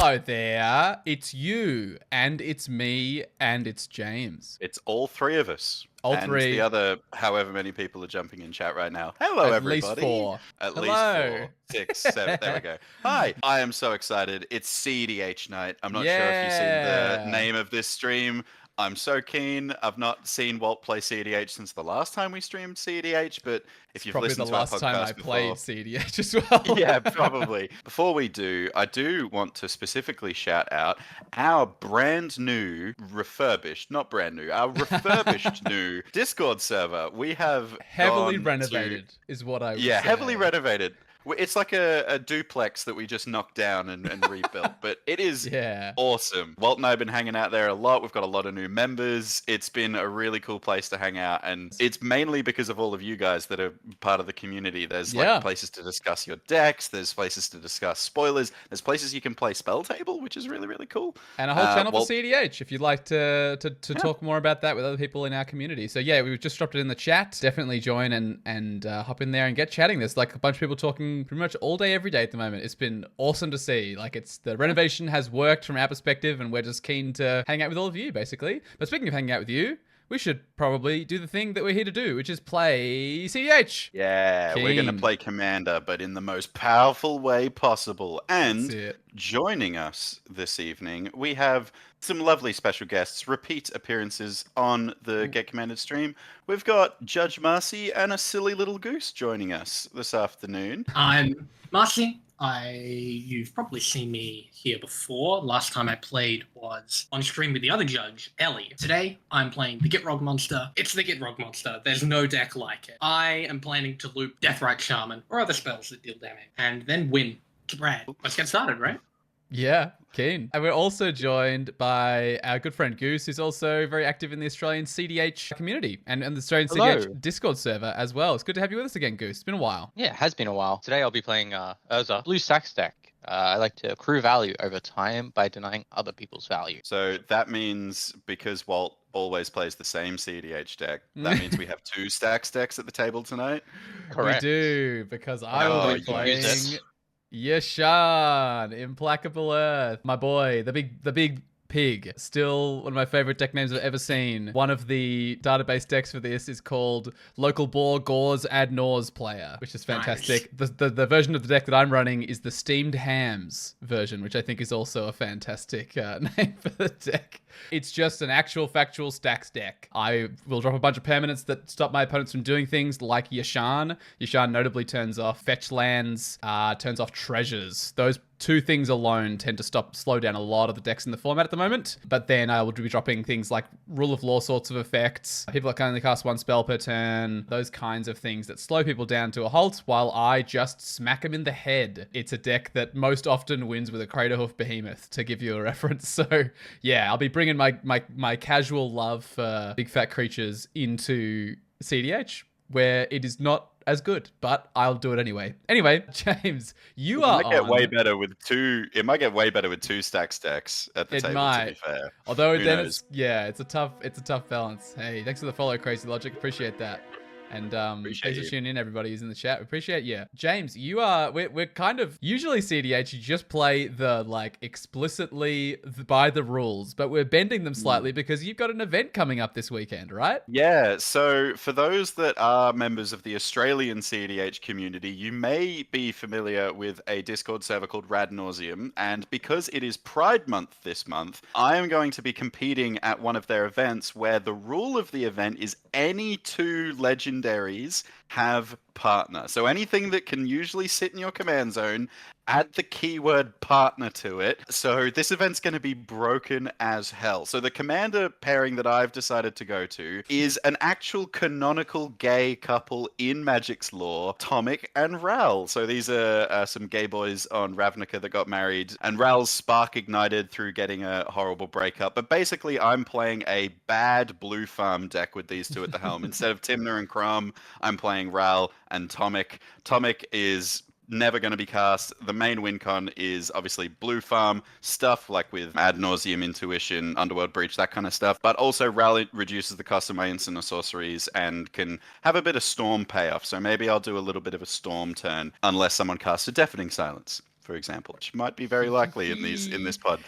Hello there. It's you, and it's me, and it's James. It's all three of us. All and three. the other, however many people are jumping in chat right now. Hello, At everybody. least 4. At Hello. least 4, 6, 7. There we go. Hi. I am so excited. It's cEDH night. I'm not sure if you've seen the name of this stream. I'm so keen. I've not seen Walt play cEDH since the last time we streamed cEDH, but if you've listened to our podcast probably the last time I before, played cEDH as well. yeah, probably. Before we do, I do want to specifically shout out our brand new, refurbished, not brand new, our refurbished new Discord server. We have heavily gone renovated is what I would say. Yeah, heavily renovated. It's like a duplex that we just knocked down and rebuilt, but it is awesome. Walt and I have been hanging out there a lot. We've got a lot of new members. It's been a really cool place to hang out, and it's mainly because of all of you guys that are part of the community. There's like places to discuss your decks. There's places to discuss spoilers. There's places you can play Spell Table, which is really, really cool. And a whole channel for cEDH if you'd like to talk more about that with other people in our community. So yeah, we've just dropped it in the chat. Definitely join and hop in there and get chatting. There's like a bunch of people talking pretty much all day, every day at the moment. It's been awesome to see. Like, the renovation has worked from our perspective, and we're just keen to hang out with all of you, basically. But speaking of hanging out with you, we should probably do the thing that we're here to do, which is play cEDH. Yeah, we're going to play Commander, but in the most powerful way possible. And joining us this evening, we have some lovely special guests, repeat appearances on the Get Commanded stream. We've got Judge Marcy and a silly little goose joining us this afternoon. I'm Marcy. You've probably seen me here before. Last time I played was on stream with the other judge, Ellie. Today, I'm playing the Gitrog monster. It's the Gitrog monster. There's no deck like it. I am planning to loop Deathrite Shaman or other spells that deal damage, and then win to Brad. Let's get started, right? Yeah, keen. And we're also joined by our good friend Goose, who's also very active in the Australian cEDH community and the Australian cEDH Discord server as well. It's good to have you with us again, Goose. It's been a while. Yeah, it has been a while. Today I'll be playing Urza, blue stacks deck. I like to accrue value over time by denying other people's value. So that means because Walt always plays the same cEDH deck, that means we have 2 stacks decks at the table tonight? Correct. We do, because I will be playing Yasharn, Implacable Earth. My boy, the big pig. Still one of my favorite deck names I've ever seen. One of the database decks for this is called Local Boar Gauze Ad Nors Player, which is fantastic. Nice. The version of the deck that I'm running is the Steamed Hams version, which I think is also a fantastic name for the deck. It's just an actual factual stacks deck. I will drop a bunch of permanents that stop my opponents from doing things like Yasharn. Yasharn notably turns off fetch lands, turns off treasures. Those 2 things alone tend to slow down a lot of the decks in the format at the moment. But then I will be dropping things like Rule of Law sorts of effects. People that can only cast 1 spell per turn. Those kinds of things that slow people down to a halt while I just smack them in the head. It's a deck that most often wins with a Craterhoof Behemoth, to give you a reference. So yeah, I'll be bringing my casual love for big fat creatures into cEDH, where it is not as good, but I'll do it anyway. Anyway, James, it might get way better with 2 stacks decks at the table. It might. To be fair. Although then it's a tough balance. Hey, thanks for the follow, Crazy Logic. Appreciate that. And thanks for tuning in, everybody who's in the chat. We appreciate you. James, we're kind of, usually cEDH, you just play the, like, explicitly by the rules, but we're bending them slightly because you've got an event coming up this weekend, right? Yeah, so for those that are members of the Australian cEDH community, you may be familiar with a Discord server called Rad Nauseam, and because it is Pride Month this month, I am going to be competing at one of their events where the rule of the event is any 2 legendaries have partner. So anything that can usually sit in your command zone, add the keyword partner to it. So this event's going to be broken as hell. So the commander pairing that I've decided to go to is an actual canonical gay couple in Magic's lore, Tomic and Ral. So these are some gay boys on Ravnica that got married, and Ral's spark ignited through getting a horrible breakup. But basically, I'm playing a bad blue farm deck with these 2 at the helm. Instead of Timnah and Crumb, I'm playing Ral and Tomic. Tomic is never going to be cast. The main win con is obviously blue farm stuff, like with Ad Nauseam, Intuition, Underworld Breach, that kind of stuff. But also Rally reduces the cost of my instant or sorceries and can have a bit of storm payoff. So maybe I'll do a little bit of a storm turn, unless someone casts a Deafening Silence. for example, which might be very likely in this pod.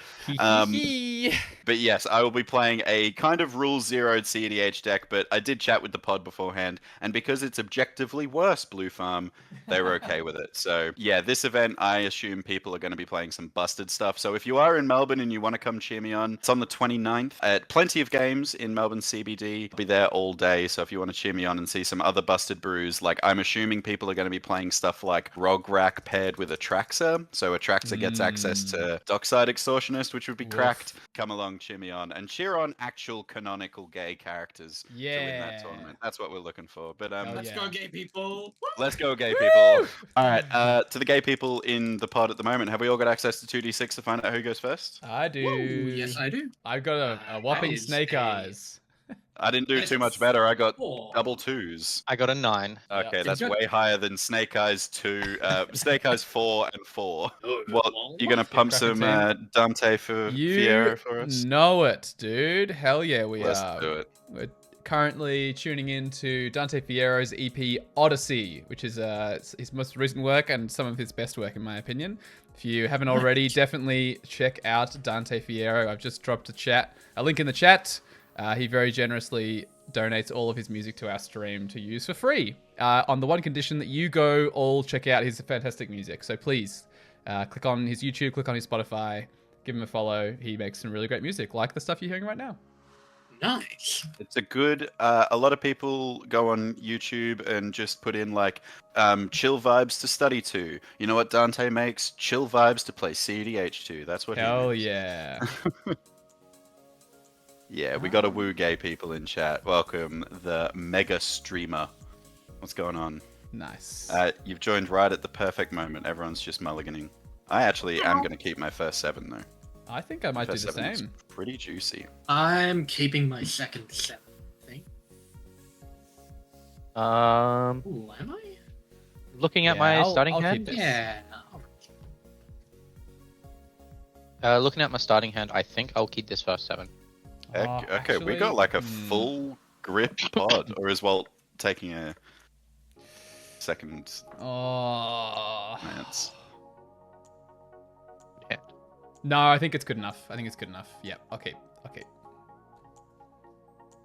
But yes, I will be playing a kind of rule zeroed cEDH deck, but I did chat with the pod beforehand, and because it's objectively worse Blue Farm, they were okay with it. So yeah, this event, I assume people are going to be playing some busted stuff. So if you are in Melbourne and you want to come cheer me on, it's on the 29th at Plenty of Games in Melbourne CBD. I'll be there all day, so if you want to cheer me on and see some other busted brews, like I'm assuming people are going to be playing stuff like Rograk paired with Atraxa. So Atraxa gets access to Dockside Extortionist, which would be cracked. Come along, cheer me on, and cheer on actual canonical gay characters to win that tournament. That's what we're looking for. But Let's go, gay people. let's go, gay people. All right, to the gay people in the pod at the moment, have we all got access to 2d6 to find out who goes first? I do. Woo, yes, I do. I've got a whopping that is snake a- eyes. I didn't do It's too a much better. I got 4. double 2s. I got a 9. Okay, Yeah. that's Good. way higher than Snake Eyes 2. Snake Eyes 4 and 4. Oh, What? You gonna pump cracking some Dante for You Fiero for us? know it, dude. Hell yeah, we Let's are. do it. We're currently tuning into Dante Fierro's EP Odyssey, which is his most recent work and some of his best work, in my opinion. If you haven't already, definitely check out Dante Fierro. I've just dropped a link in the chat. He very generously donates all of his music to our stream to use for free, on the one condition that you go all check out his fantastic music. So please click on his YouTube, click on his Spotify, give him a follow. He makes some really great music, like the stuff you're hearing right now. Nice. It's a good. A lot of people go on YouTube and just put in like chill vibes to study to. You know what Dante makes? Chill vibes to play cEDH to. That's what. Hell he makes. yeah. Yeah, we got a woo gay people in chat. Welcome the mega streamer. What's going on? Nice. You've joined right at the perfect moment. Everyone's just mulliganing. I actually am going to keep my first 7 though. I think I might do First the 7 looks same. pretty juicy. I'm keeping my second 7. I think. Ooh, am I? Looking at Yeah, my I'll starting keep hand. this. Yeah. Looking at my starting hand, I think I'll keep this first 7. Okay, we got like a full grip pod, or is Walt taking a second Oh. glance? No, I think it's good enough. I think it's good enough. Yeah. Okay.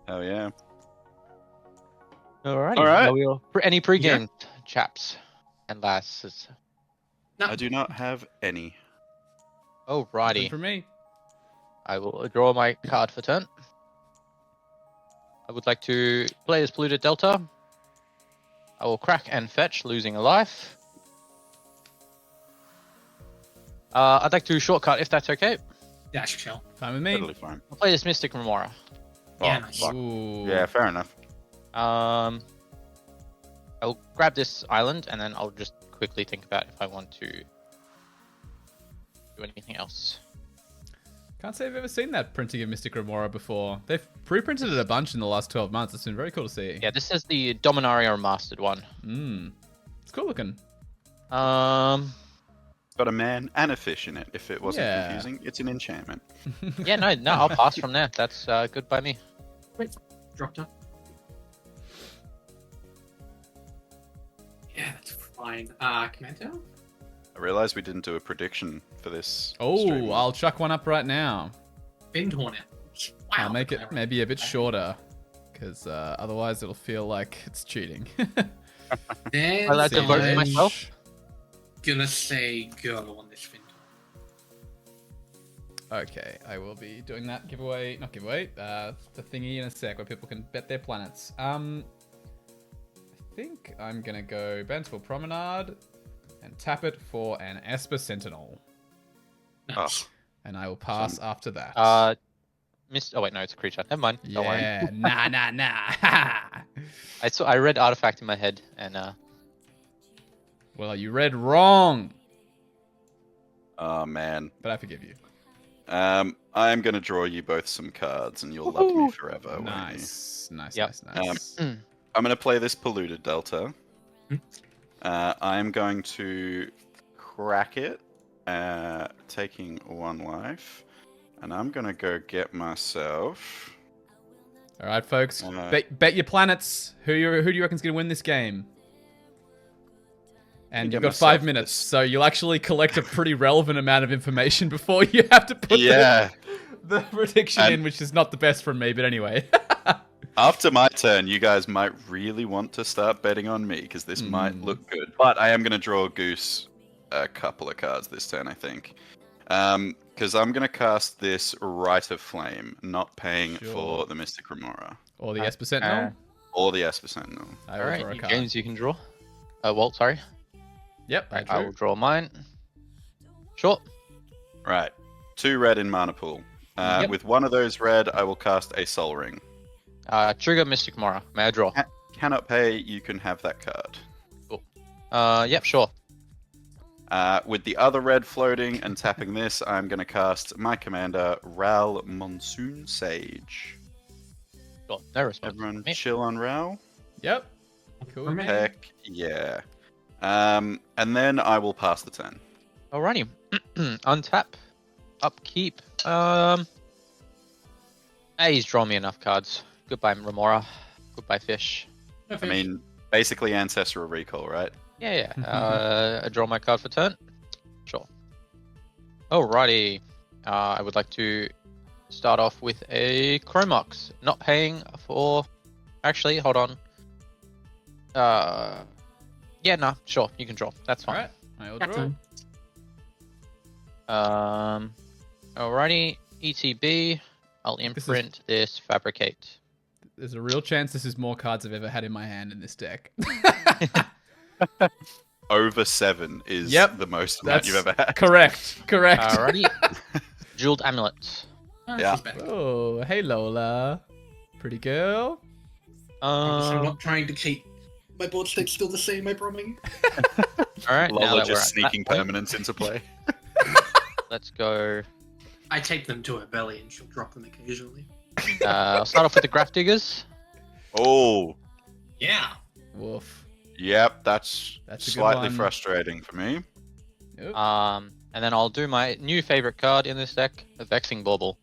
Oh yeah. Alrighty. All right. Any pre-game chaps and lasses? No. I do not have any. Nothing Alrighty. for me. I will draw my card for turn. I would like to play as Polluted Delta. I will crack and fetch, losing a life. I'd like to shortcut if that's okay. Dash chill. Fine with me. Totally fine. I'll play this Mystic Remora. Yeah, Oh, nice. fuck. Ooh. Yeah, fair enough. I'll grab this island and then I'll just quickly think about if I want to do anything else. Can't say I've ever seen that printing of Mystic Remora before. They've pre-printed it a bunch in the last 12 months. It's been very cool to see. Yeah, this is the Dominaria Remastered one. It's cool looking. Got a man and a fish in it. If it wasn't Yeah. confusing, it's an enchantment. Yeah, no, I'll pass from there. That's good by me. Wait, dropped up. Yeah, that's fine. Commando? I realized we didn't do a prediction for this. Oh, stream. I'll chuck one up right now. Fiend Hornet. Wow. I'll make it maybe a bit shorter, because otherwise it'll feel like it's cheating. Then I like to vote for I'm myself. gonna say go on this Fiend Hornet. Okay, I will be doing that giveaway, not giveaway, the thingy in a sec where people can bet their planets. I think I'm gonna go Bensville Promenade and tap it for an Esper Sentinel, Nice. and I will pass after that. Oh wait, no, it's a creature. Never mind. Don't worry. Yeah, nah. I read artifact in my head and Well, you read wrong, Oh man. but I forgive you. I'm gonna draw you both some cards, and you'll love me forever. won't you? Nice. Yep. Nice. I'm gonna play this Polluted Delta. Hmm. I'm going to crack it, taking 1 life, and I'm gonna go get myself. All right, folks, Uh, bet your planets. Who do you reckon's gonna win this game? And Get you've got myself 5 minutes, this. so you'll actually collect a pretty relevant amount of information before you have to put Yeah. the prediction in, which is not the best from me, but anyway. After my turn, you guys might really want to start betting on me because this might look good. But I am going to draw Goose a couple of cards this turn, I think. Because I'm going to cast this Rite of Flame, not paying for the Mystic Remora. Or the Esper Sentinel. Or the Esper Sentinel. I will draw a Alright, card. James, you can draw. Walt, sorry. Yep, I I will drew. draw mine. Sure. Right. 2 red in mana pool. With one of those red, I will cast a Soul Ring. Trigger Mystic Mora. May I draw? Cannot pay, you can have that card. Yep, sure. With the other red floating and tapping this, I'm going to cast my commander, Ral Monsoon Sage. Sure. No response. Everyone Me. chill on Ral? Yep. Cool. Okay. Heck yeah. And then I will pass the turn. Alrighty. Untap. Upkeep. He's drawn me enough cards. Goodbye, Remora. Goodbye, Fish. I mean, basically Ancestral Recall, right? Yeah. I draw my card for turn. Sure. Alrighty. I would like to start off with a Chromox. Not paying for... Actually, hold on. Yeah, no, sure. You can draw. That's fine. Alright, I will That's draw. fine. Alrighty. ETB. I'll imprint this Fabricate. There's a real chance this is more cards I've ever had in my hand in this deck. Over 7 is Yep, the most amount you've ever had. Correct. Alrighty. Jeweled Amulet. Yeah. She's back. Oh, hey Lola. Pretty girl. I'm not trying to keep my board state still the same, I promise. Alright, now Lola that we're just at that sneaking point, permanence into play. let's go. I tape them to her belly and she'll drop them occasionally. I'll start off with the Graph Diggers. Oh, Yeah. Woof. yep, that's That's a good slightly one. frustrating for me. Yep. And then I'll do my new favorite card in this deck, a Vexing Bauble.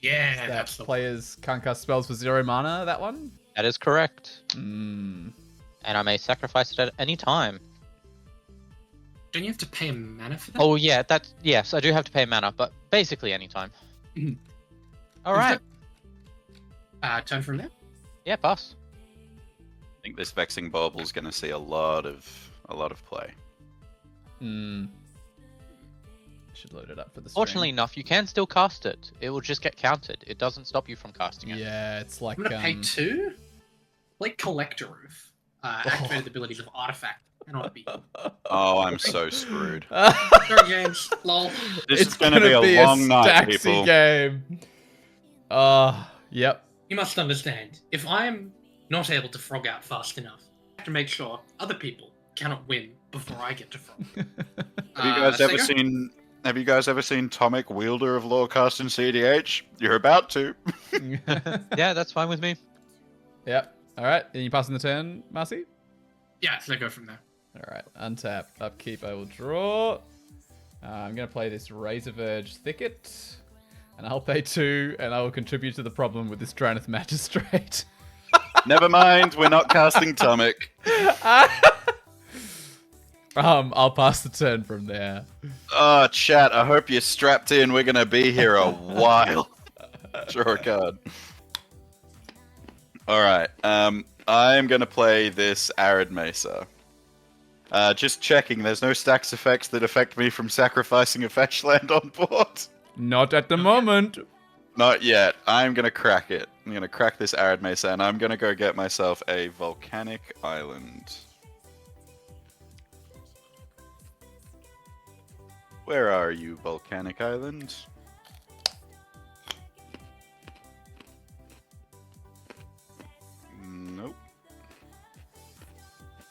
Yeah, that that's the players can't cast spells for 0 mana, that one? That is correct. Mm. And I may sacrifice it at any time. Don't you have to pay a mana for that? Oh yeah, yes, I do have to pay mana, but basically any time. Mhm. Alright. Turn from there. Yeah, pass. I think this Vexing Bauble's going to see a lot of play. Mm. Should load it up for the stream. Fortunately enough, you can still cast it. It will just get counted. It doesn't stop you from casting it. Yeah, it's like I'm gonna pay 2. Like Collector Roof. Activated the abilities of Artifact. And I'll be. Oh, I'm so screwed. Sorry, James. Lol. This It's is going to be a long night, Staxy people. game. Yep. You must understand, if I'm not able to frog out fast enough, I have to make sure other people cannot win before I get to frog. Have you guys ever Sega? seen? Have you guys ever seen Tomic, Wielder of Lorecast and CEDH? You're about to. Yeah, that's fine with me. Yep. Alright, and you passing the turn, Marcy? Yeah, so go from there. Alright, untap, upkeep, I will draw. I'm going to play this Razor Verge Thicket. And I'll pay 2, and I will contribute to the problem with this Draneth Magistrate. Never mind, we're not casting Tomic. I'll pass the turn from there. Oh, chat, I hope you're strapped in. We're going to be here a while. Draw a card. Alright, I'm going to play this Arid Mesa. Just checking, there's no stacks effects that affect me from sacrificing a fetch land on board. Not at the moment. Not yet. I'm going to crack it. I'm going to crack this Arid Mesa, and I'm going to go get myself a Volcanic Island. Where are you, Volcanic Island? Nope.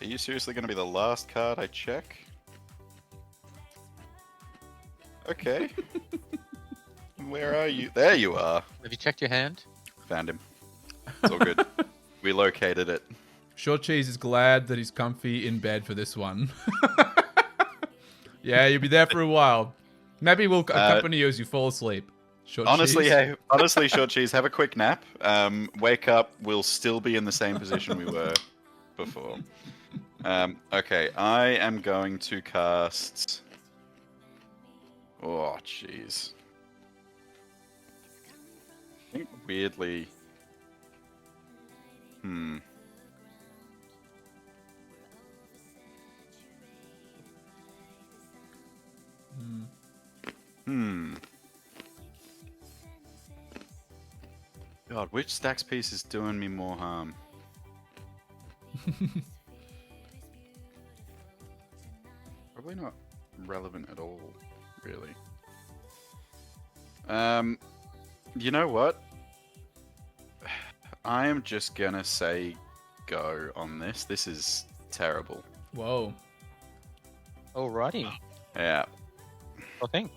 Are you seriously going to be the last card I check? Okay. Where are you? There you are. Have you checked your hand? Found him. It's all good. We located it. Short Cheese is glad that he's comfy in bed for this one. Yeah, you'll be there for a while. Maybe we'll accompany you as you fall asleep. Short Honestly, Cheese. hey, honestly, Short Cheese, have a quick nap. Wake up, we'll still be in the same position we were before. Okay, I am going to cast. Oh, jeez. I think weirdly. Hmm. Hmm. God, which stacks piece is doing me more harm? Probably not relevant at all, really. You know what? I am just gonna say go on this. This is terrible. Whoa. Alrighty. Yeah. Sure thing.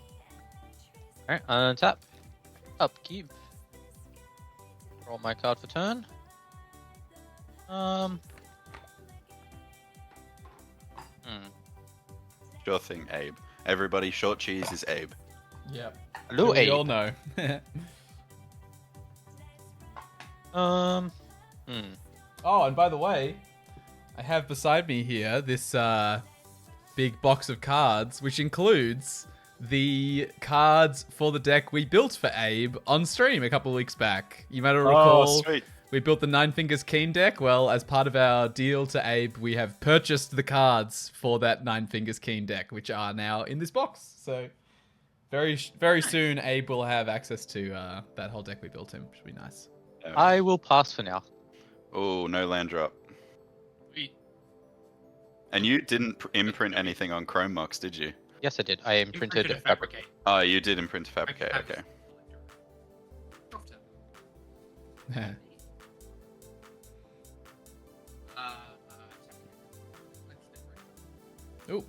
Alright, untap. Upkeep. Roll my card for turn. Hmm. Sure thing, Abe. Everybody, short cheese is Abe. Yep. Hello, We all Abe. know. Hmm. Oh, and by the way, I have beside me here this big box of cards, which includes the cards for the deck we built for Abe on stream a couple of weeks back. You might recall sweet. we built the Nine Fingers Keen deck. Well, as part of our deal to Abe, we have purchased the cards for that Nine Fingers Keen deck, which are now in this box. So very soon, Abe will have access to that whole deck we built him, which will be nice. I will pass for now. Oh, no land drop. Sweet. And you didn't imprint anything on Chrome Mox, did you? Yes, I did. I imprinted a Fabricate. Oh, you did imprint Fabricate. Okay. Oh.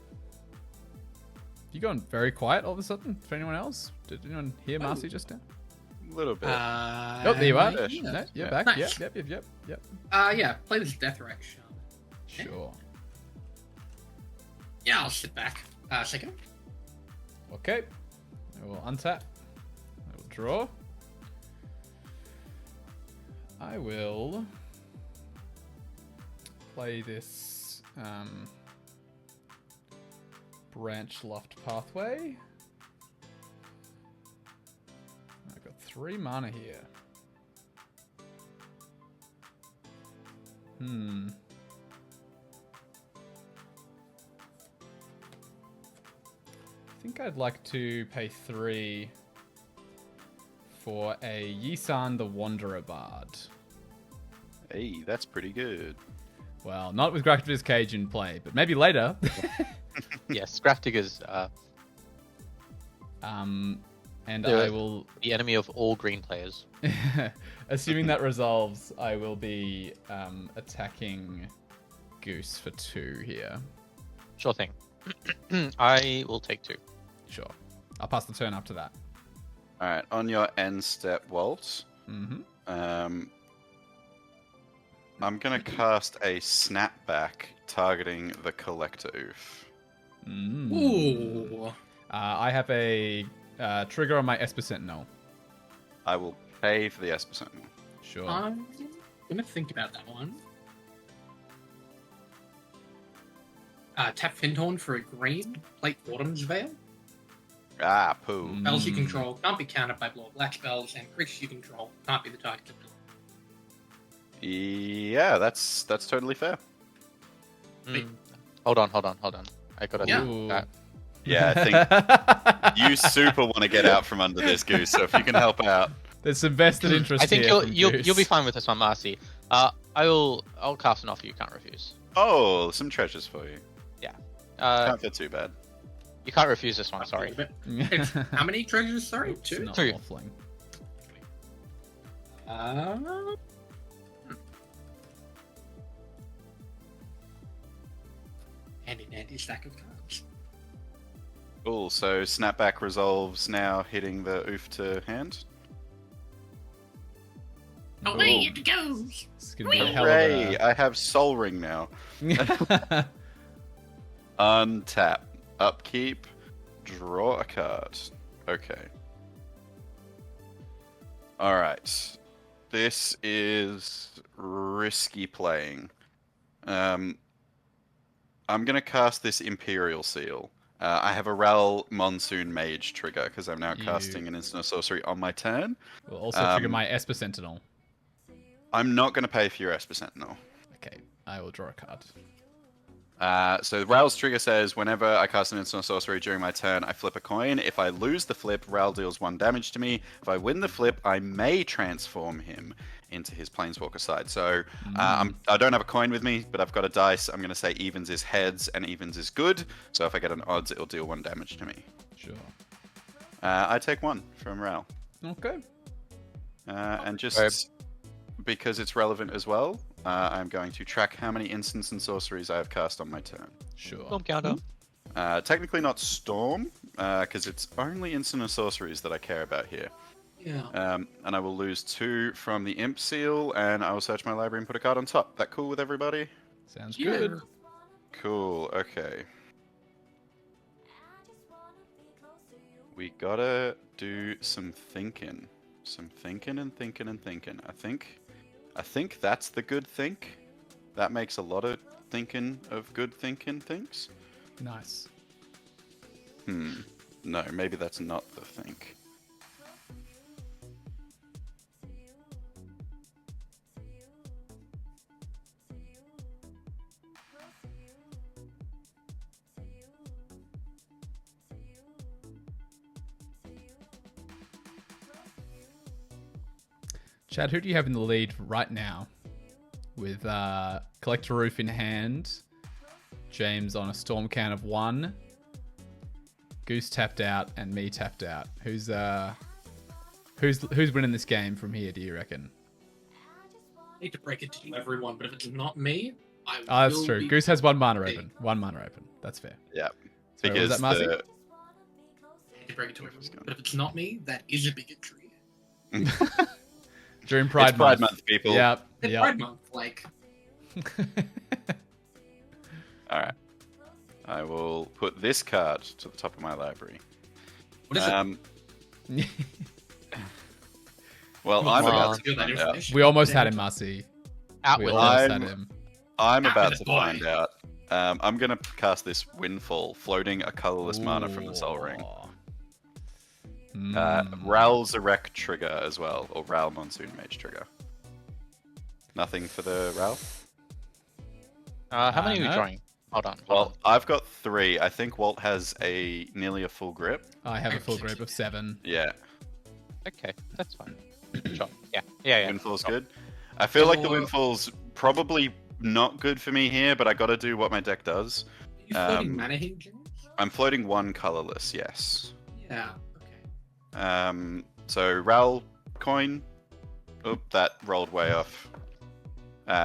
You going very quiet all of a sudden for anyone else? Did anyone hear Marcy just now? A little bit. Oh, there you are. Yeah. No, you're Yeah. back. Nice. Yep. Yeah, play this Death Ray Shaman. Sure. Yeah, I'll sit back. Second. Okay. I will untap. I will draw. I will play this Branch Loft Pathway. I've got 3 mana here. I think I'd like to pay 3 for a Yasharn the Wanderer Bard. Hey, that's pretty good. Well, not with Grafter's Cage in play, but maybe later. Yes, Grafdigger's And They're I will... the enemy of all green players. Assuming that resolves, I will be attacking Goose for 2 here. Sure thing. I will take 2. Sure. I'll pass the turn up to that. All right, on your end step, Walt. Mm-hmm. I'm gonna cast a snapback targeting the Collector Oof. Ooh. I have a trigger on my Esper Sentinel. I will pay for the Esper Sentinel. Sure. I'm gonna think about that one. Tap Findhorn for a green. Plate Autumn's Veil. Ah, poo. Spells you control can't be countered by Blow Black spells, and creatures you control can't be the target of the Yeah, that's totally fair. Hold on. I gotta Yeah. do that. Yeah, I think you super want to get out from under this, Goose. So if you can help out, There's some vested interest I think here from you'll Goose. be fine with this one, Marcy. I'll cast an offer you can't refuse. oh, some treasures for you. Can't feel too bad. You can't refuse this one. Sorry. It's, how many treasures? Sorry, It's 2. not 2. waffling. Handy stack of cards. Cool. So snapback resolves now, hitting the Oof to hand. Away it goes. It's gonna be a hell Hooray! of I have Soul Ring now. a... Untap. Upkeep. Draw a card. Okay. Alright. This is risky playing. I'm going to cast this Imperial Seal. I have a Ral Monsoon Mage trigger because I'm now casting an instant sorcery on my turn. Will also trigger my Esper Sentinel. I'm not going to pay for your Esper Sentinel. Okay, I will draw a card. So Ral's trigger says, whenever I cast an instant sorcery during my turn, I flip a coin. If I lose the flip, Ral deals 1 damage to me. If I win the flip, I may transform him into his Planeswalker side. So I don't have a coin with me, but I've got a dice. I'm going to say evens is heads and evens is good. So if I get an odds, it'll deal 1 damage to me. Sure. I take 1 from Ral. Okay. And just because it's relevant as well, I'm going to track how many instants and sorceries I have cast on my turn. Sure. Storm counter. Technically not Storm, because it's only instant and sorceries that I care about here. Yeah. And I will lose 2 from the Imp Seal, and I will search my library and put a card on top. That cool with everybody? Sounds good. Cool, okay. We gotta do some thinking. Some thinking and thinking and thinking. I think that's the good think. That makes a lot of thinking of good thinking things. Nice. No, maybe that's not the think. Chad, who do you have in the lead right now? With Collector Roof in hand, James on a storm count of 1, Goose tapped out, and me tapped out. Who's winning this game from here, do you reckon? I hate to break it to everyone, but if it's not me, I will. That's true. Goose has 1 mana open. 1 mana open. That's fair. Yeah. Sorry, was that Marcy? I hate to break it to everyone, but if it's not me, that is a bigotry. During Pride Month, people. Yep. It's Pride Month, like. Alright. I will put this card to the top of my library. What is it? Well, I'm about to Steal that find out. information. We almost had him, Marcy. Out We with almost I'm- had him. I'm about Happy to boy. find out. I'm going to cast this Windfall, floating a colorless mana from the Sol Ring. Ral's Erect trigger as well, or Ral Monsoon Mage trigger. Nothing for the Ral? How many are you no. drawing? Hold on. Well, I've got 3. I think Walt has nearly a full grip. I have a full group of 7. Yeah, Okay, that's fine. Sure. Yeah. Windfall's good. I feel like the Windfall's probably not good for me here, but I gotta do what my deck does. Are you floating mana here, James? I'm floating 1 colorless, yes. Yeah. Okay. So Ral coin. Oop, that rolled way off.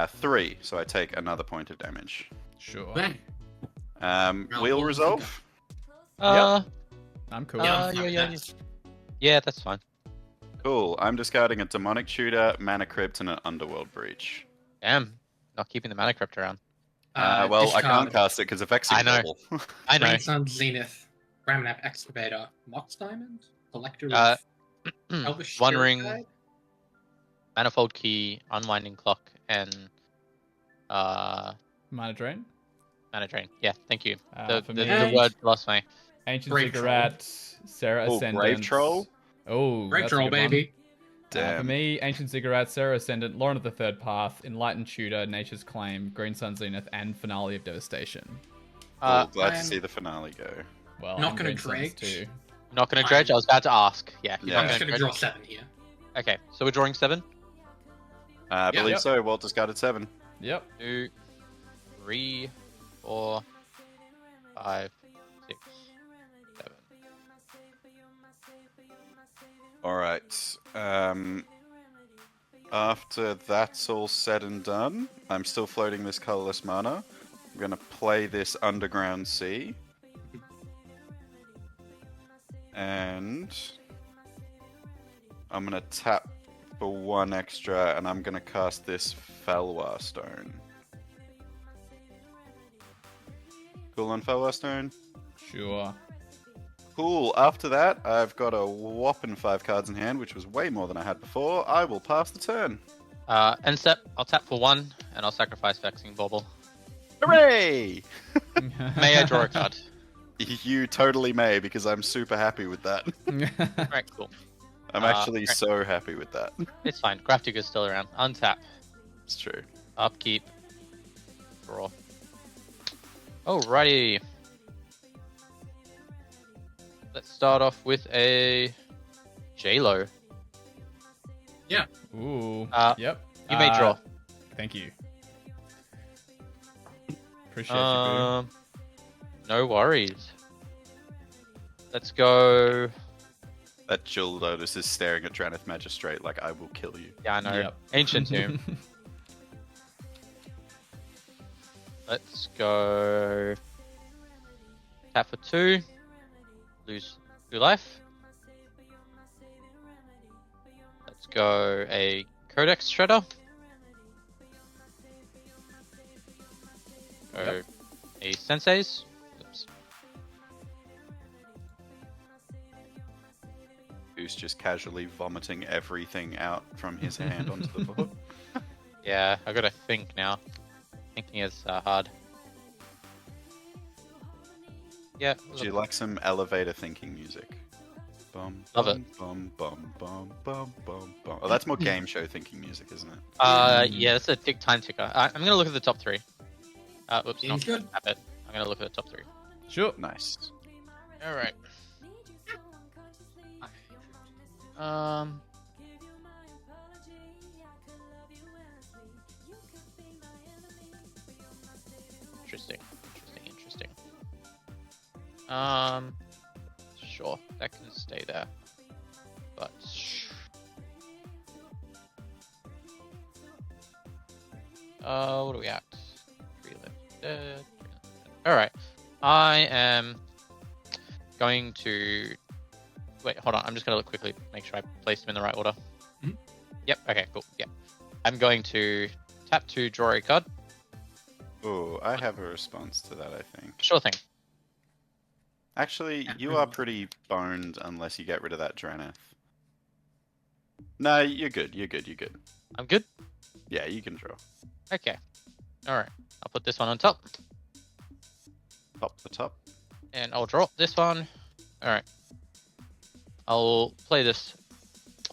3, so I take another point of damage. Sure. Bang. Wheel resolve. I'm cool. Yeah, that's fine. Cool. I'm discarding a Demonic Tutor, Mana Crypt, and an Underworld Breach. Damn, not keeping the mana crypt around. Well, I can't cast it because of Vexing I know. Ball. I know. Grandson Zenith, Ramnap Excavator, Mox Diamond, Collector Uh, of Elvish One Spirit Ring, Guide? Manifold Key, Unwinding Clock, and Mana Drain. Mana Drain. Yeah, thank you. For The me, word lost me. Ancient Grave Ziggurat, Sarah Oh, Ascendant. Grave Troll? Oh, Great that's a troll, good one. baby. For Damn. me, Ancient Ziggurat, Sarah Ascendant, Lauren of the Third Path, Enlightened Tutor, Nature's Claim, Green Sun Zenith, and Finale of Devastation. Cool, glad to I'm- see the finale go. Well, Not and gonna Green Suns dredge. too. Not going to dredge. I was about to ask. Yeah. Yeah. I'm just gonna gonna draw dredge? 7 here. Okay, so we're drawing 7. I believe Yep. so. Walt discarded 7. Yep. 2, 3, 4, 5, 6, 7. Alright. After that's all said and done, I'm still floating this colorless mana. I'm going to play this Underground Sea. And I'm going to tap for 1 extra, and I'm going to cast this Felwar Stone. Cool on Felwar Stone? Sure. Cool. After that, I've got a whopping 5 cards in hand, which was way more than I had before. I will pass the turn. End step, I'll tap for 1, and I'll sacrifice Vexing Bauble. Hooray! May I draw a card? You totally may, because I'm super happy with that. Alright, cool. I'm actually right. so happy with that. It's fine. Grafdigger's still around. Untap. It's true. Upkeep. Draw. Alrighty. Let's start off with a J-Lo. Ooh. You Yep. may draw. Thank you. Appreciate you, Boo. No worries. Let's go. That Jewel Lotus is staring at Dranith Magistrate like, I will kill you. Yeah, I know. Yep. Ancient Tomb. Let's go. Tap for 2. Lose 2 life. Let's go a Codex Shredder. Go Yep. a Sensei's. Oops. Who's just casually vomiting everything out from his hand onto the board. Yeah, I gotta think now. Thinking is hard. Yeah. Do you like some elevator thinking music? Bum, Love bum, bum, bum, bum, bum, bum, bum. Oh, that's more game show thinking music, isn't it? Yeah, that's a tick time ticker. I'm gonna look at the top 3. Oops, not Seems good. tap it. I'm gonna look at the top 3. Sure. Nice. All right. Interesting. Sure, that can stay there. But what are we at? 3 left. All right. I am going to wait. Hold on. I'm just gonna look quickly, make sure I placed them in the right order. Mhm. Yep. Okay. Cool. Yep. I'm going to tap to draw a card. Oh, I have a response to that, I think. Sure thing. Actually, you are pretty boned unless you get rid of that Dranith. No, you're good. I'm good. Yeah, you can draw. Okay. All right. I'll put this one on top, Top the top. and I'll draw this one. All right. I'll play this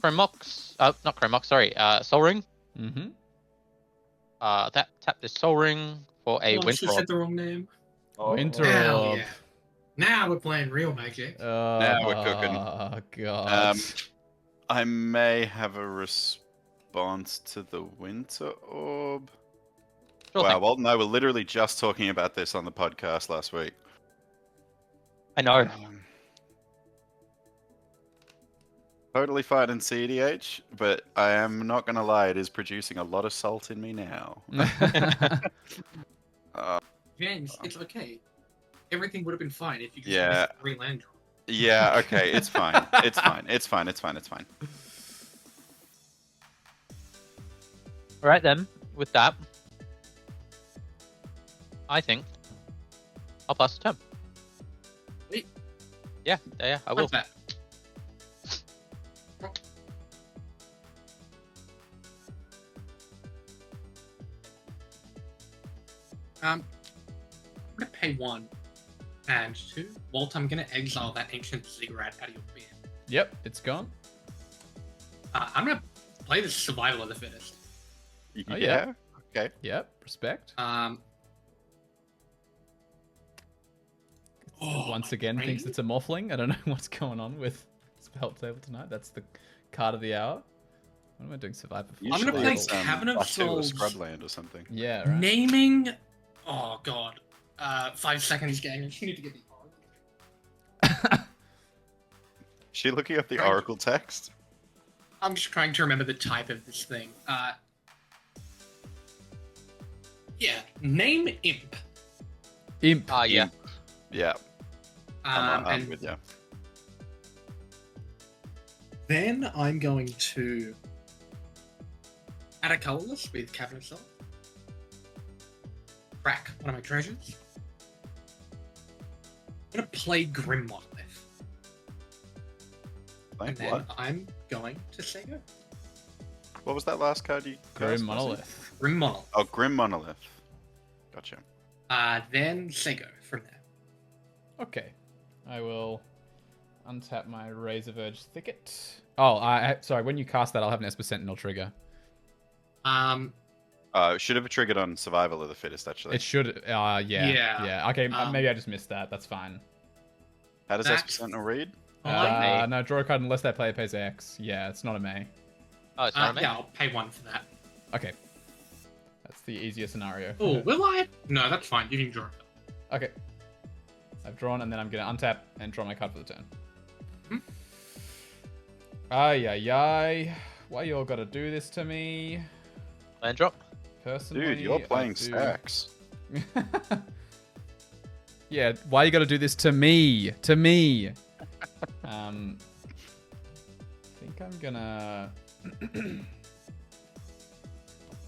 Chromox. Not Chromox. Sorry. Soul Ring. Mm-hmm. Tap this Soul Ring for a Oh, I Winter just said Orb. the wrong name. Winter Hell Orb. yeah. Now we're playing real Magic. Now we're cooking. Oh, God. I may have a response to the Winter Orb. Sure Wow, thing. well, no, we're literally just talking about this on the podcast last week. I know. Totally fine in cEDH, but I am not going to lie, it is producing a lot of salt in me now. James, it's okay. Everything would have been fine if you just Yeah. missed 3 land draws. Yeah, okay, it's fine. It's fine. It's fine. All right then. With that, I think I'll pass the turn. Wait. Yeah, I will. Like that. I'm gonna pay 1 and 2. Walt, I'm gonna exile that ancient ziggurat out of your bin. Yep, it's gone. I'm gonna play the survival of the fittest. Oh, yeah. Okay. Yep, respect. Once again, brain. thinks it's a Morphling. I don't know what's going on with Spell Table tonight. That's the card of the hour. What am I doing? Survivor. I'm gonna play it's, Cavern of Batuu or Souls. Scrubland or something. Yeah, right. Naming. Oh god. 5 seconds, gang. I just need to get the oracle. Is she looking up the Right. Oracle text? I'm just trying to remember the type of this thing. Yeah. Name Imp. Imp. Yeah. Yeah, I'm And with you. then I'm going to add a colorless with Cavern of Souls. Crack one of my treasures. I'm gonna play Grim Monolith. And Like, then what? I'm going to say go. What was that last card you Grim cast, Marcy? Monolith. Grim Monolith. Oh, Grim Monolith. Gotcha. Then Sego from there. Okay. I will untap my Razor Verge Thicket. Oh, sorry. When you cast that, I'll have an Esper Sentinel trigger. It should have triggered on Survival of the Fittest, actually. It should. Yeah. Okay, maybe I just missed that. That's fine. How does That's Esper Sentinel read? No, draw a card unless that player pays X. Yeah, it's not a May. Oh, it's not a Yeah, I'll pay 1 for that. Okay. That's the easier scenario. Oh, will I? No, that's fine. You can draw it. Okay. I've drawn, and then I'm going to untap and draw my card for the turn. Ay. Why y'all gotta do this to me? Land drop. Personally, Dude, you're playing stacks. Yeah, why you gotta do this to me? To me. I think I'm gonna.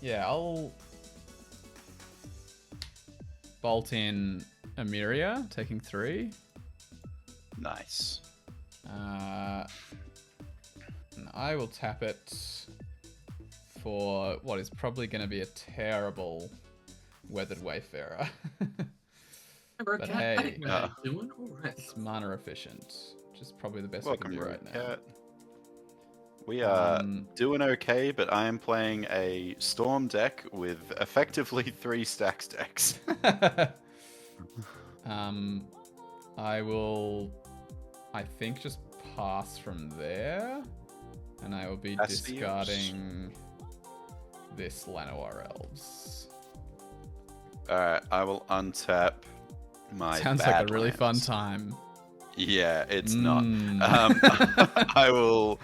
Yeah, I'll bolt in Emiria, taking 3. Nice. And I will tap it for what is probably going to be a terrible Weathered Wayfarer. But hey, doing all right. it's mana efficient, which is probably the best Welcome, we can do right now. Cat. We are doing okay, but I am playing a Storm deck with effectively 3 stacks decks. I will, I think, just pass from there, and I will be discarding this Llanowar Elves. Alright, I will untap my Sounds like a Badlands. really fun time. Yeah, it's not. I will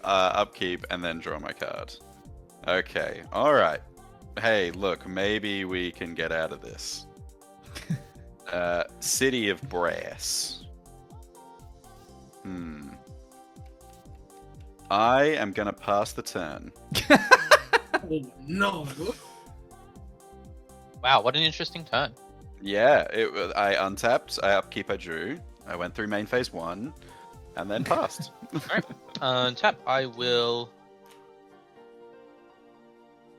upkeep and then draw my card. Okay, alright. Hey, look, maybe we can get out of this. City of Brass. I am gonna pass the turn. Oh, no. Wow, what an interesting turn. Yeah, I untapped, I upkeep, I drew. I went through main phase 1, and then passed. Alright, tap. I will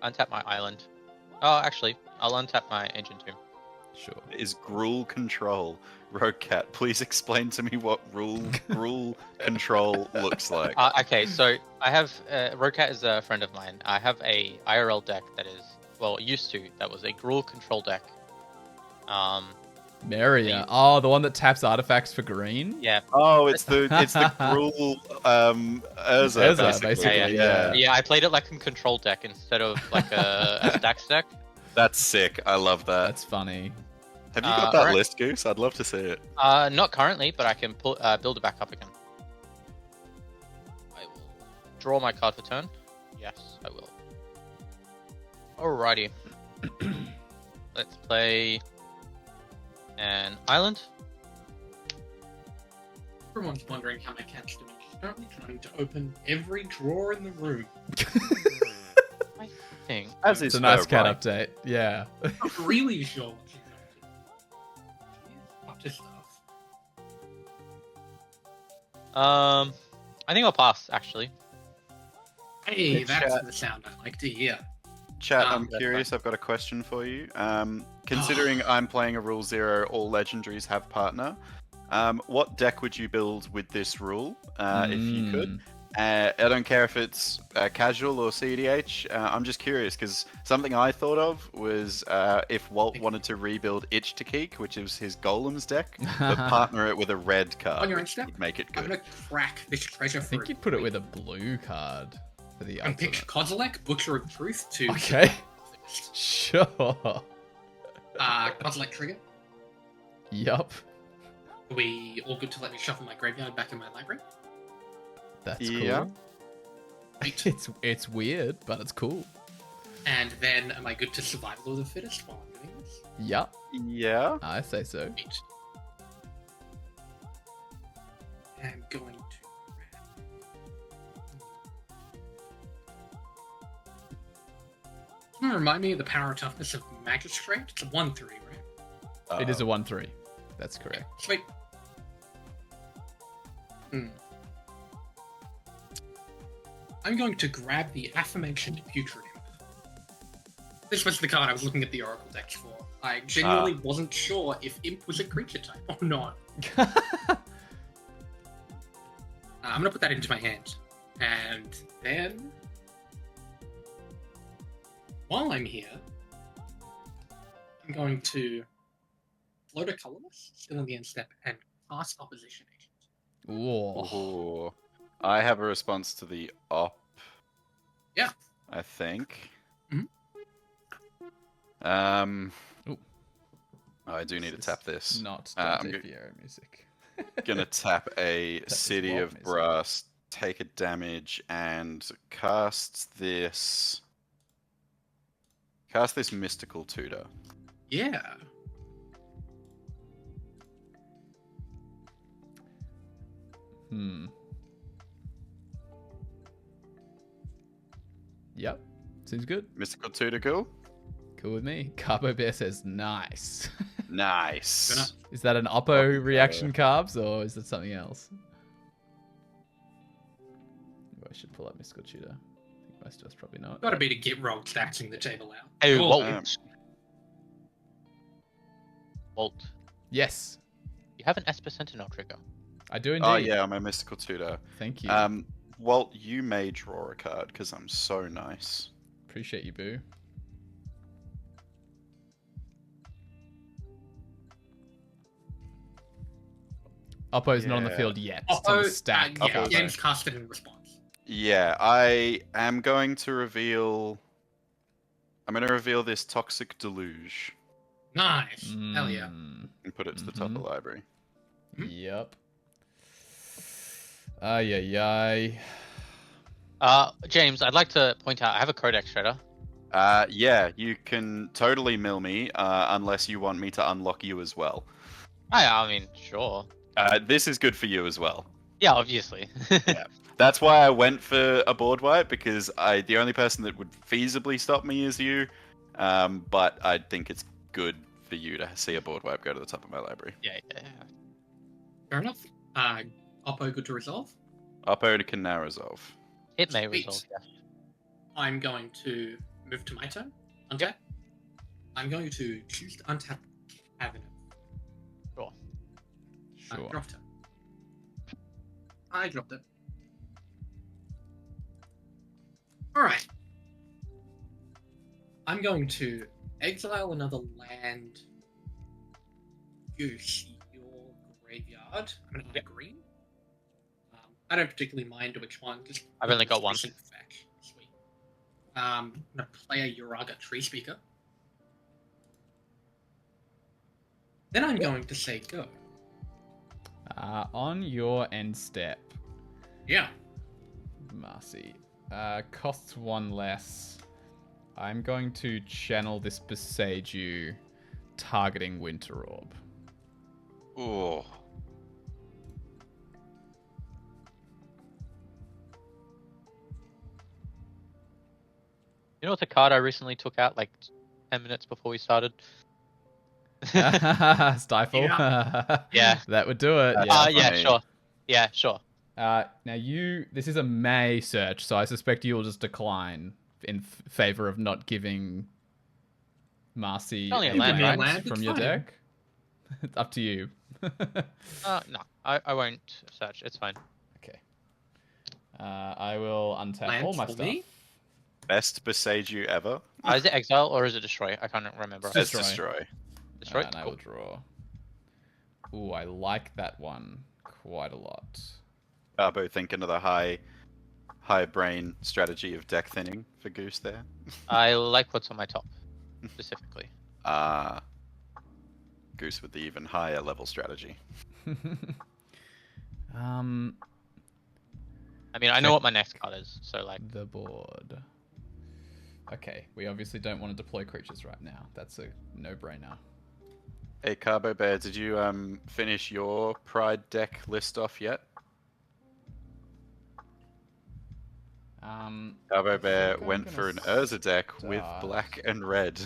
untap my island. Oh, actually, I'll untap my Ancient Tomb. Sure. Is Gruul control? Rogue Cat, please explain to me what Gruul control looks like. Okay, so I have Rogue Cat is a friend of mine. I have a IRL deck that is, well, used to, that was a Gruul control deck. Maria. Oh, the one that taps artifacts for green? Yeah. Oh, it's the Gruul Urza, basically. Yeah, I played it like a control deck instead of like a stacks deck. That's sick. I love that. That's funny. Have you got that list, Goose? I'd love to see it. Not currently, but I can build it back up again. I will draw my card for turn. Yes, I will. Alrighty. Let's play an island. Everyone's wondering how my cat's doing. She's currently trying to open every drawer in the room. I think. As It's is a nice her cat right. update. Yeah. Not really sure what she's up to. She's up to stuff. I think I'll pass actually. Hey, Hey, that's chat. the sound I like to hear. Chat, I'm that's curious. I've got a question for you. Considering I'm playing a Rule 0, all legendaries have partner. What deck would you build with this rule, if you could? I don't care if it's casual or cEDH. I'm just curious because something I thought of was if Walt wanted to rebuild Itch to Keek, which is his Golems deck, but partner it with a red card, On your which Insta? would make it I'm good. gonna crack this treasure I for think you'd put it with a blue card for the and pick ultimate. Kozilek, Butcher of Truth to Okay. Sure. Kozilek trigger. Yup. Are we all good to let me shuffle my graveyard back in my library? That's Yeah. cool. Right. It's weird, but it's cool. And then am I good to survival of the fittest while I'm doing this? Yup. Yeah. I say so. Right. I'm going to Can you remind me of the power and toughness of Magistrate? It's a 1-3, right? It is a 1/3. That's correct. Sweet. I'm going to grab the aforementioned Putrid Imp. This was the card I was looking at the Oracle decks for. I genuinely wasn't sure if Imp was a creature type or not. I'm gonna put that into my hand. And then, while I'm here, I'm going to float a colorless, still in the end step, and cast Opposition Agent. Ooh. Ooh. I have a response to the op. Yeah. I think. Mhm. Ooh. Oh, I do need to tap this. Not I'm Dante Fiero music. gonna tap a Tap this City wild of music. Brass, take a damage, and cast this. Cast this Mystical Tutor. Yeah. Yep. Seems good. Mystical Tutor, cool. Cool with me. Carbo Bear says nice. Nice. Is that an Oppo reaction, Carbs, or is it something else? I should pull up Mystical Tutor. I think most of us probably know it. Gotta be to get rolled stacking the table out. Hey, Oh, Walt. Walt, Yes, you have an Esper Sentinel trigger. I do indeed. Oh yeah, I'm a Mystical Tutor. Thank you. Walt, you may draw a card because I'm so nice. Appreciate you, Boo. Oppo's not on the Yeah. field yet. It's on the stack. Yeah, Oppo. James cast it in response. Yeah, I am going to reveal. I'm going to reveal this Toxic Deluge Nice. Hell yeah. and put it to the top of the library. Yep. Ay, ay, ay. James, I'd like to point out I have a Codex Shredder. Yeah, you can totally mill me, unless you want me to unlock you as well. I mean, sure. This is good for you as well. Yeah, obviously. Yeah. That's why I went for a board wipe, because the only person that would feasibly stop me is you. But I think it's good for you to see a board wipe go to the top of my library. Yeah. Fair enough. Oppo good to resolve. Oppo can now resolve. It may Sweet. resolve, yeah. I'm going to move to my turn. Untap. I'm going to choose to untap Cabinet. Sure. Sure. Dropped it. I dropped it. Alright. I'm going to exile another land. Use your graveyard. I'm going to add green. I don't particularly mind which one. Just I've only got one. Sweet. I'm going to play a Uraga Tree Speaker. Then I'm going to say go. On your end step, Yeah. Marcy, costs one less. I'm going to channel this Beseiju, targeting Winter Orb. Ooh. You know what's a card I recently took out like 10 minutes before we started? Stifle. Yeah. That would do it. Yeah, funny. sure. Yeah, sure. Now this is a May search, so I suspect you'll just decline in favor of not giving Marcy Only a a land, land right? from It's your fine. deck. It's up to you. No, I won't search. It's fine. Okay. I will untap Land all my for stuff. me? Best Beseiju ever. Is it exile or is it destroy? I can't remember. It's Let's destroy. destroy. Destroy? And I will draw. Ooh, I like that one quite a lot. Garbo thinking of the high brain strategy of deck thinning for Goose there. I like what's on my top, specifically. Goose with the even higher level strategy. I mean, I know what my next card is, so like... The board. Okay, we obviously don't want to deploy creatures right now. That's a no-brainer. Hey Carbo Bear, did you finish your Pride deck list off yet? Carbo Bear think I'm went for an gonna Urza deck with start. black and red,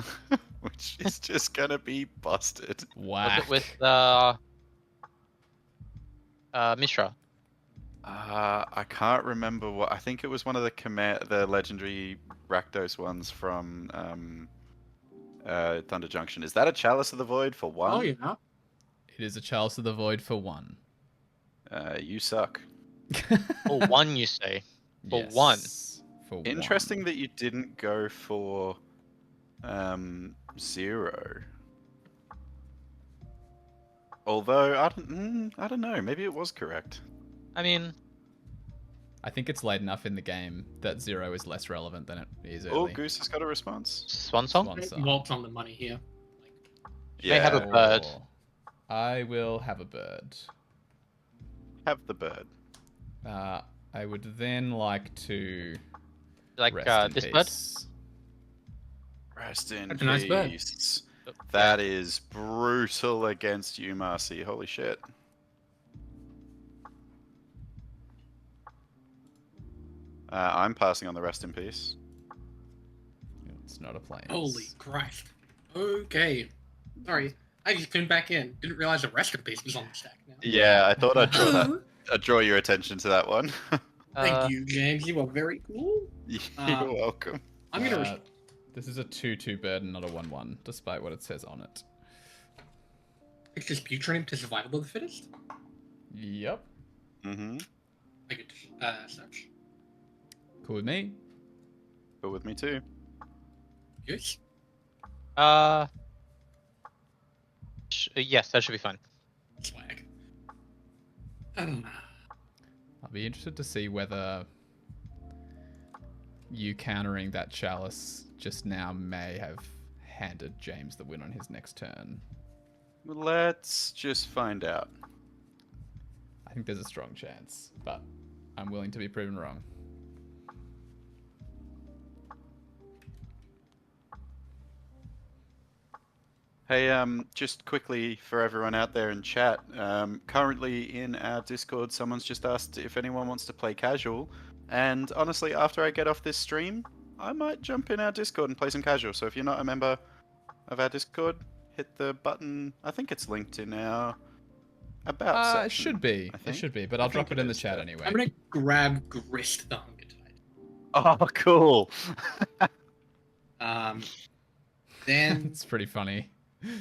which is just gonna be busted. Whack. Was it with Mishra? I can't remember what. I think it was one of the legendary Rakdos ones from Thunder Junction. Is that a Chalice of the Void for 1? Oh yeah. It is a Chalice of the Void for 1. You suck. For 1, you say? For Yes, 1. For Interesting 1. that you didn't go for 0. Although I don't know. Maybe it was correct. I mean, I think it's late enough in the game that 0 is less relevant than it is Oh, early. Goose has got a response. Swan Song? Swan Song. Waltz on the money here. May have a bird. I will have a bird. Have the bird. I would then like to Like rest in this bird? peace. Rest in That's a nice bird. peace. That is brutal against you, Marcy. Holy shit. I'm passing on the rest in peace. It's not a plane. Holy Christ. Okay. Sorry. I just tuned back in. Didn't realize the rest of the base was on the stack now. Yeah, I thought I'd draw that. I'd draw your attention to that one. Thank you, James. You are very cool. You're welcome. I'm gonna. This is a 2/2 bird and not a 1/1, despite what it says on it. It's just Butronium to survival of the fittest. Yep. Mm-hmm. I could search. Cool with me. But with me too. Yes. Yes, that should be fine. Swag. I'll be interested to see whether you countering that Chalice just now may have handed James the win on his next turn. Let's just find out. I think there's a strong chance, but I'm willing to be proven wrong. Hey, just quickly for everyone out there in chat, currently in our Discord, someone's just asked if anyone wants to play casual, and honestly, after I get off this stream, I might jump in our Discord and play some casual, so if you're not a member of our Discord, hit the button, I think it's linked in our About section. It should be. I It think. should be, but I I'll drop think it in it the is, chat yeah. anyway. I'm gonna grab Grist the Hunger Tide. Oh, cool! Then It's pretty funny.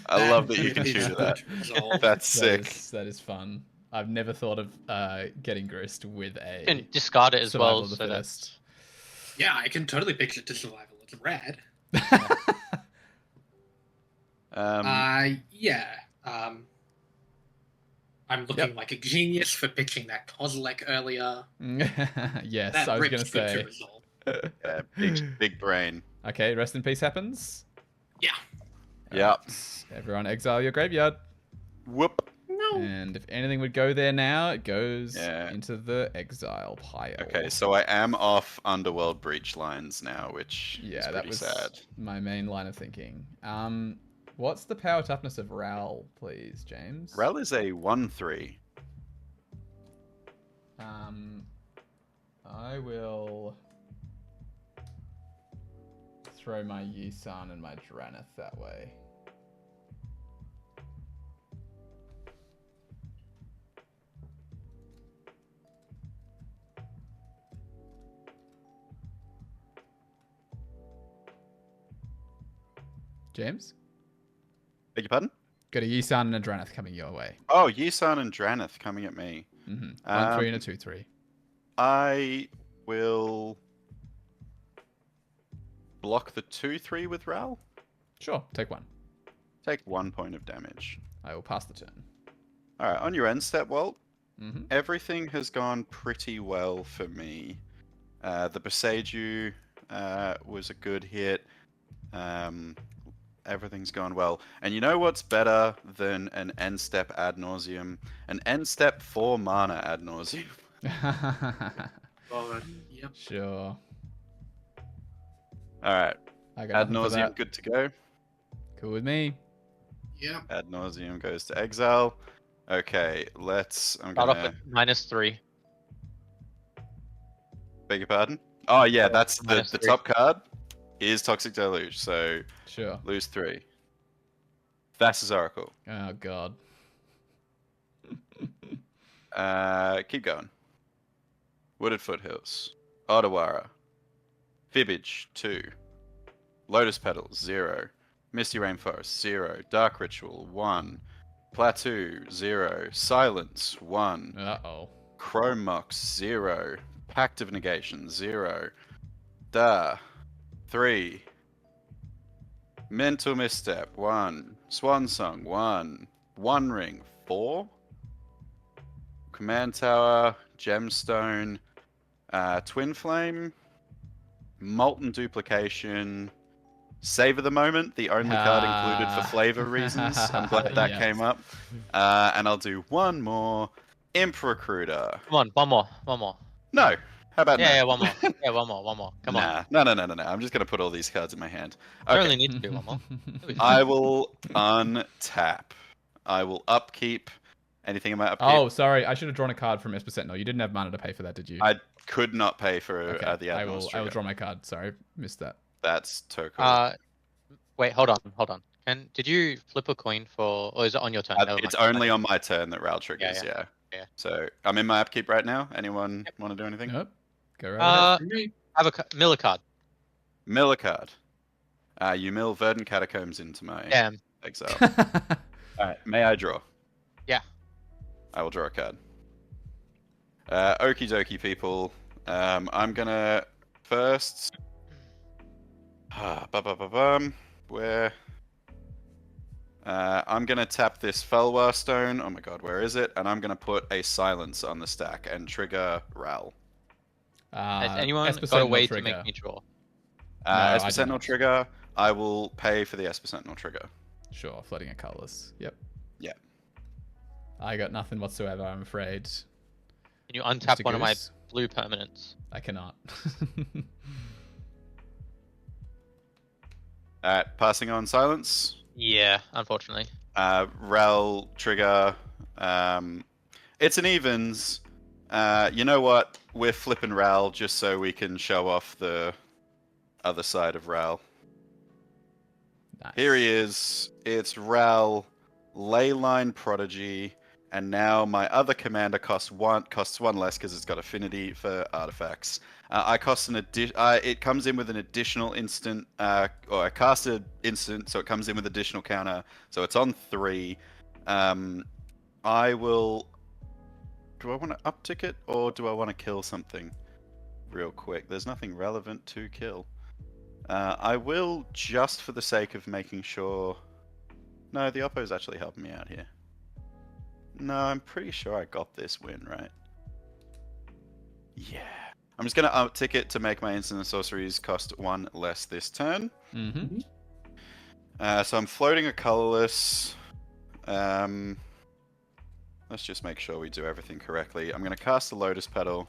I love that you it can is shoot at that. good to resolve. That's sick. That is fun. I've never thought of getting grist with a You can discard it as survival well, of the so fittest. Yeah, I can totally picture it to survival. It's rad. Yeah. I'm looking like a genius for pitching that Kozilek earlier. Yes, That I was Rick's gonna good to say. resolve. Yeah, big brain. Okay, rest in peace happens. Yeah. Yep. Everyone exile your graveyard. Whoop. No. And if anything would go there now, it goes Yeah. into the exile pile. Okay, so I am off Underworld Breach lines now, which is yeah, that pretty was sad. my main line of thinking. What's the power toughness of Ral, please, James? Rel is a 1/3. I will throw my Yasharn and my Draneth that way. James? Beg your pardon? Got a Yasharn and a Draneth coming your way. Oh, Yasharn and Draneth coming at me. 1/3 and a 2/3. I will block the 2/3 with Ral. Sure, take one. Take 1 point of damage. I will pass the turn. All right, on your end step, Walt. Mm-hmm. Everything has gone pretty well for me. The Beseiju was a good hit. Everything's gone well. And you know what's better than an end step ad nauseum? An end step 4 mana ad nauseum. Yep. Sure. Alright, I got ad nothing for nauseum that. good to go. Cool with me. Yep. Ad nauseum goes to exile. Okay, I'm Start off gonna at -3. beg your pardon. Oh yeah, that's the -3. top card is Toxic Deluge, so Sure. lose 3. Thassa's Oracle. Oh god. Keep going. Wooded Foothills. Ottawara. Fibbage, 2. Lotus Petals, 0. Misty Rainforest, 0. Dark Ritual, 1. Plateau, 0. Silence, 1. Uh-oh. Chrome Mox, 0. Pact of Negation, 0. Da, 3. Mental Misstep, 1. Swan Song, 1. One Ring, 4. Command Tower, Gemstone, Twin Flame, Molten Duplication, Savor the Moment, the only card included for flavor reasons. I'm glad that Yes. came up. And I'll do one more. Imp Recruiter. Come on, one more. No. How about Yeah, no? one more. Yeah, one more. Come on. No. I'm just going to put all these cards in my hand. I Okay. only need to do one more. I will untap. I will upkeep. Anything in my upkeep? Oh, sorry. I should have drawn a card from Esper Sentinel. You didn't have mana to pay for that, did you? I could not pay for Okay. the I Admiral's will trigger. draw my card. Sorry. Missed that. That's too cool. Wait, hold on. Did you flip a coin for, or is it on your turn? Never It's mind. only on my turn that Ral triggers, yeah. So I'm in my upkeep right now. Anyone want to do anything? Nope. Go right ahead. I have a Miller card. Mill a card. You mill Verdant Catacombs into my Damn. exile. Alright, may I draw? Yeah. I will draw a card. Okie dokie, people. I'm gonna first... Where... I'm gonna tap this Felwar Stone. Oh my god, where is it? And I'm gonna put a Silence on the stack and trigger Ral. Has anyone Esper got a Sentinel way trigger. to make me draw? I Esper do Sentinel not. trigger. I will pay for the Esper Sentinel trigger. Sure. Floating a colorless. Yep. Yeah. I got nothing whatsoever, I'm afraid. Can you untap Mr. one of my Goose? blue permanents? I cannot. Alright, passing on Silence. Yeah, unfortunately. Ral trigger. It's an evens. You know what? We're flipping Ral just so we can show off the other side of Ral. Nice. Here he is. It's Ral, Leyline Prodigy, and now my other commander costs one less because it's got affinity for artifacts. I cost an it comes in with an additional instant, or I cast an instant, so it comes in with additional counter, so it's on 3. I will. Do I want to uptick it or do I want to kill something real quick? There's nothing relevant to kill. I will, just for the sake of making sure. No, the Oppo's actually helping me out here. No, I'm pretty sure I got this win, right? Yeah. I'm just going to uptick it to make my instant and sorceries cost 1 less this turn. Mm-hmm. So I'm floating a colorless. Let's just make sure we do everything correctly. I'm going to cast the Lotus Petal.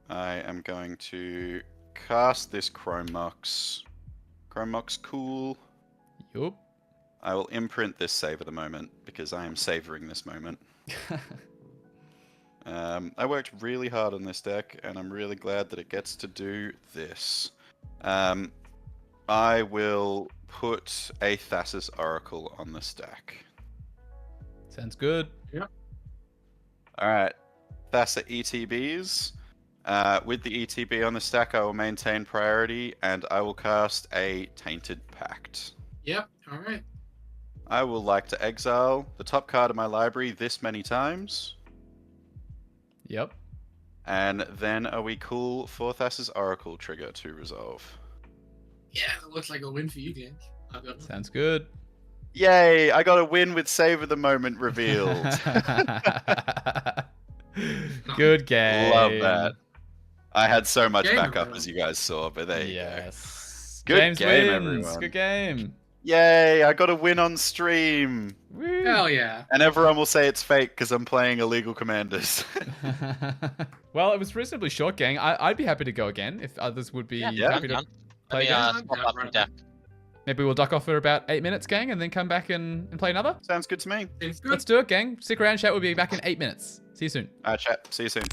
I am going to cast this Chrome Mox. Chrome Mox, cool. Yup. I will imprint this Savor the Moment because I am savoring this moment. I worked really hard on this deck, and I'm really glad that it gets to do this. I will put a Thassa's Oracle on the stack. Sounds good. Alright, Thassa ETBs. With the ETB on the stack, I will maintain priority, and I will cast a Tainted Pact. Yep. All right. I will like to exile the top card of my library this many times. Yep. And then are we cool for Thassa's Oracle trigger to resolve? Yeah, it looks like a win for you, James. I've got Sounds good. Yay! I got a win with Savor the Moment revealed. Good game. Love that. I had so much Game, backup, everyone. as you guys saw, but there you go. Yes. Good James game, wins. everyone. Good game. Yay! I got a win on stream. Woo. Hell yeah. And everyone will say it's fake because I'm playing illegal commanders. Well, it was reasonably short, gang. I'd be happy to go again if others would be Yeah. happy to Let play me again. swap up the deck. Maybe we'll duck off for about 8 minutes, gang, and then come back and play another. Sounds good to me. Seems good. Let's do it, gang. Stick around, chat. We'll be back in 8 minutes. See you soon. Alright, chat. See you soon.